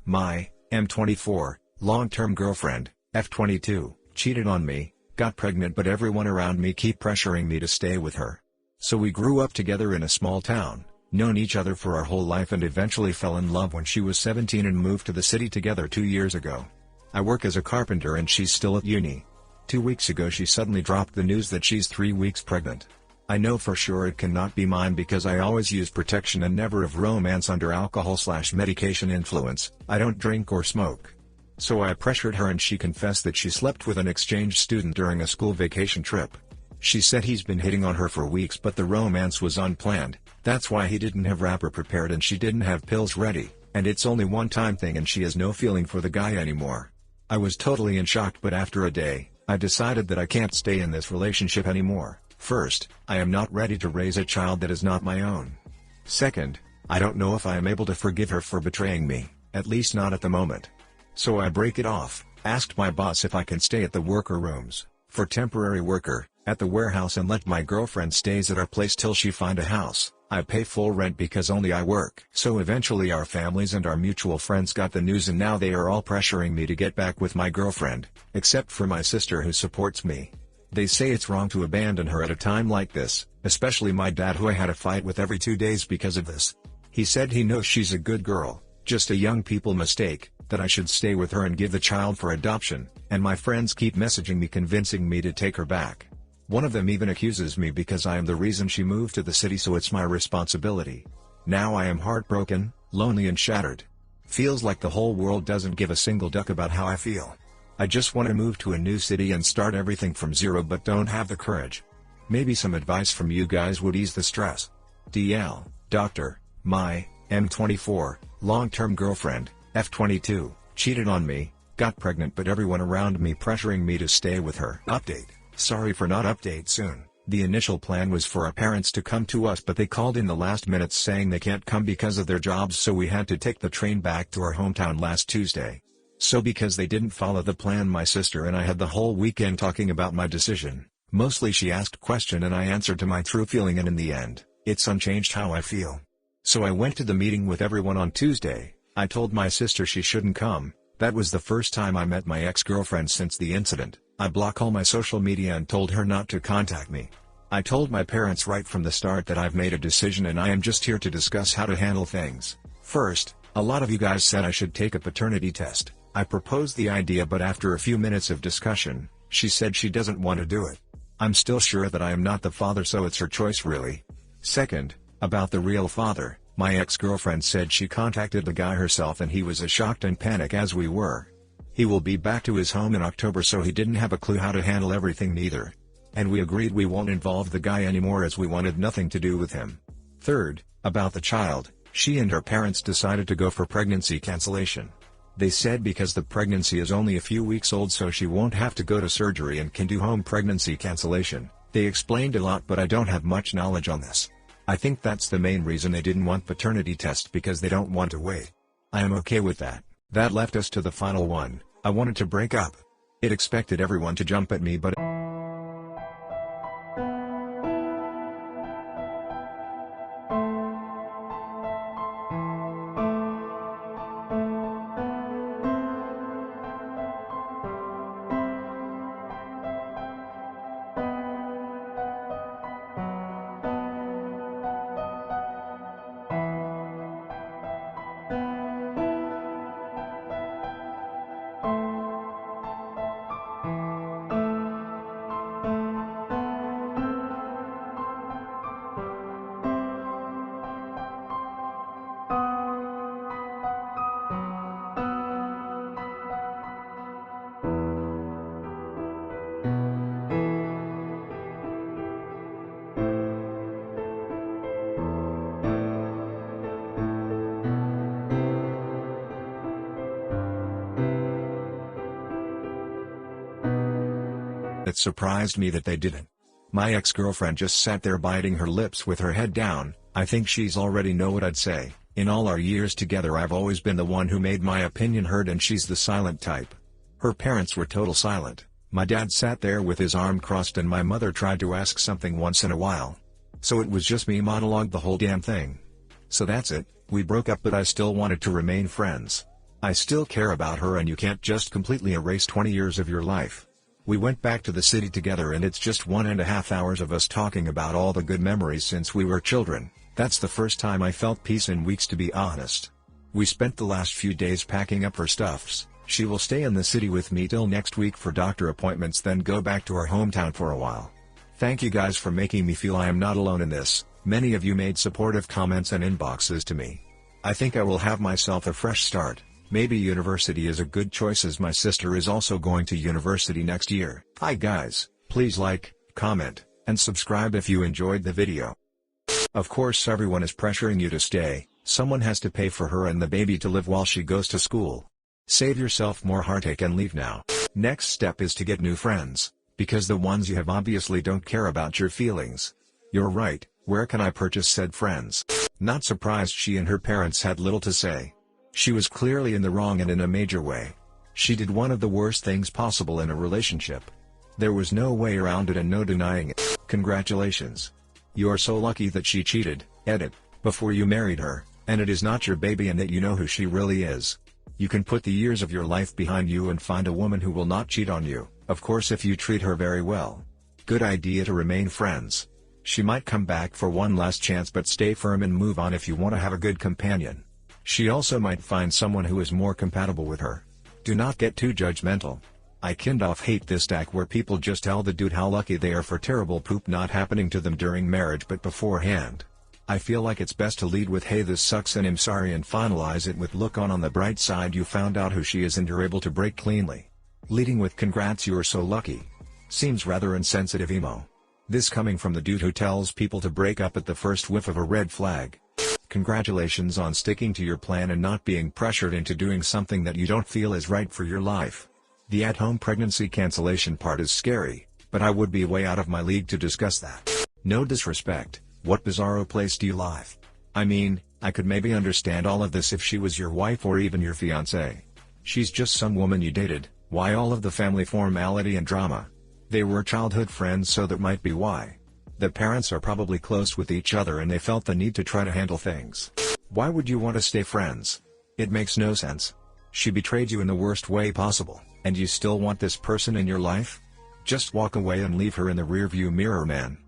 My M24, long-term girlfriend, F22, cheated on me, got pregnant, but everyone around me keep pressuring me to stay with her. So we grew up together in a small town, known each other for our whole life, and eventually fell in love when she was 17 and moved to the city together 2 years ago. I work as a carpenter and she's still at uni. 2 weeks ago she suddenly dropped the news that she's 3 weeks pregnant. I know for sure it cannot be mine because I always use protection and never have romance under alcohol/medication influence. I don't drink or smoke. So I pressured her and she confessed that she slept with an exchange student during a school vacation trip. She said he's been hitting on her for weeks, but the romance was unplanned. That's why he didn't have wrapper prepared and she didn't have pills ready, and it's only one-time thing and she has no feeling for the guy anymore. I was totally in shock, but after a day, I decided that I can't stay in this relationship anymore. First, I am not ready to raise a child that is not my own. Second, I don't know if I am able to forgive her for betraying me, at least not at the moment. So I break it off, asked my boss if I can stay at the worker rooms, for temporary worker, at the warehouse, and let my girlfriend stays at our place till she find a house. I pay full rent because only I work. So eventually our families and our mutual friends got the news and now they are all pressuring me to get back with my girlfriend, except for my sister who supports me. They say it's wrong to abandon her at a time like this, especially my dad, who I had a fight with every 2 days because of this. He said he knows she's a good girl, just a young people mistake, that I should stay with her and give the child for adoption, and my friends keep messaging me convincing me to take her back. One of them even accuses me because I am the reason she moved to the city, so it's my responsibility. Now I am heartbroken, lonely and shattered. Feels like the whole world doesn't give a single duck about how I feel. I just want to move to a new city and start everything from zero, but don't have the courage. Maybe some advice from you guys would ease the stress. DL, Dr. My M24, long-term girlfriend, F22, cheated on me, got pregnant, but everyone around me pressuring me to stay with her. Update. Sorry for not update soon. The initial plan was for our parents to come to us, but they called in the last minute saying they can't come because of their jobs, so we had to take the train back to our hometown last Tuesday. So because they didn't follow the plan, my sister and I had the whole weekend talking about my decision. Mostly she asked question and I answered to my true feeling, and in the end, it's unchanged how I feel. So I went to the meeting with everyone on Tuesday. I told my sister she shouldn't come. That was the first time I met my ex-girlfriend since the incident. I block all my social media and told her not to contact me. I told my parents right from the start that I've made a decision and I am just here to discuss how to handle things. First, a lot of you guys said I should take a paternity test. I proposed the idea, but after a few minutes of discussion, she said she doesn't want to do it. I'm still sure that I am not the father, so it's her choice really. Second, about the real father, my ex-girlfriend said she contacted the guy herself and he was as shocked and panicked as we were. He will be back to his home in October, so he didn't have a clue how to handle everything neither. And we agreed we won't involve the guy anymore as we wanted nothing to do with him. Third, about the child, she and her parents decided to go for pregnancy cancellation. They said because the pregnancy is only a few weeks old, so she won't have to go to surgery and can do home pregnancy cancellation. They explained a lot, but I don't have much knowledge on this. I think that's the main reason they didn't want paternity test, because they don't want to wait. I am okay with that. That left us to the final one. I wanted to break up. It expected everyone to jump at me, but it surprised me that they didn't. My ex-girlfriend just sat there biting her lips with her head down. I think she's already know what I'd say. In all our years together I've always been the one who made my opinion heard, and she's the silent type. Her parents were total silent. My dad sat there with his arm crossed and my mother tried to ask something once in a while. So it was just me monologue the whole damn thing. So that's it, we broke up, but I still wanted to remain friends. I still care about her and you can't just completely erase 20 years of your life. We went back to the city together and it's just 1.5 hours of us talking about all the good memories since we were children. That's the first time I felt peace in weeks, to be honest. We spent the last few days packing up her stuffs. She will stay in the city with me till next week for doctor appointments, then go back to her hometown for a while. Thank you guys for making me feel I am not alone in this. Many of you made supportive comments and inboxes to me. I think I will have myself a fresh start. Maybe university is a good choice as my sister is also going to university next year. Hi guys, please like, comment, and subscribe if you enjoyed the video. Of course everyone is pressuring you to stay. Someone has to pay for her and the baby to live while she goes to school. Save yourself more heartache and leave now. Next step is to get new friends, because the ones you have obviously don't care about your feelings. You're right, where can I purchase said friends? Not surprised she and her parents had little to say. She was clearly in the wrong and in a major way. She did one of the worst things possible in a relationship. There was no way around it and no denying it. Congratulations. You're so lucky that she cheated, edit, before you married her, and it is not your baby and that you know who she really is. You can put the years of your life behind you and find a woman who will not cheat on you, of course if you treat her very well. Good idea to remain friends. She might come back for one last chance, but stay firm and move on if you want to have a good companion. She also might find someone who is more compatible with her. Do not get too judgmental. I kind of hate this stack where people just tell the dude how lucky they are for terrible poop not happening to them during marriage but beforehand. I feel like it's best to lead with "hey this sucks and I'm sorry" and finalize it with "look on the bright side you found out who she is and you're able to break cleanly." Leading with "congrats you're so lucky" seems rather insensitive emo. This coming from the dude who tells people to break up at the first whiff of a red flag. Congratulations on sticking to your plan and not being pressured into doing something that you don't feel is right for your life. The at-home pregnancy cancellation part is scary, but I would be way out of my league to discuss that. No disrespect, what bizarro place do you live? I mean, I could maybe understand all of this if she was your wife or even your fiancé. She's just some woman you dated, why all of the family formality and drama? They were childhood friends, so that might be why. The parents are probably close with each other and they felt the need to try to handle things. Why would you want to stay friends? It makes no sense. She betrayed you in the worst way possible, and you still want this person in your life? Just walk away and leave her in the rearview mirror, man.